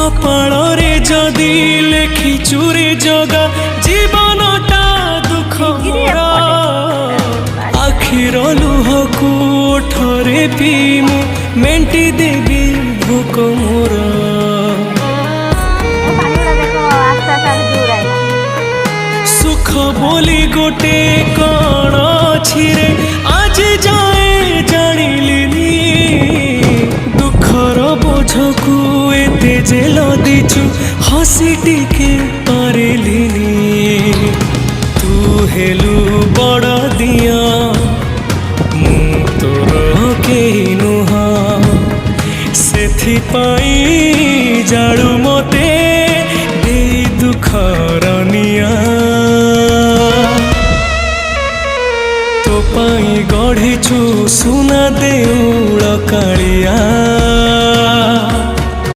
कपाଳରେ जदि लेखिचु रे जगा जीवनटा दुख मोरा आखिर लुहकु ओठरे पीमु मेंटी देवी भोक मोरा सुख बोली गोटे कण अछि रे आज जाए जानिलिनी दुखर बोझकु एते जे लदिचु हसी टिके पारिलिनी तू हेलु बड़ दिया मु तोर केही नुहा सेथिपाई जाळु मते देई दुखर निया तो पाई गढ़िछु सुना देउळ कालिया।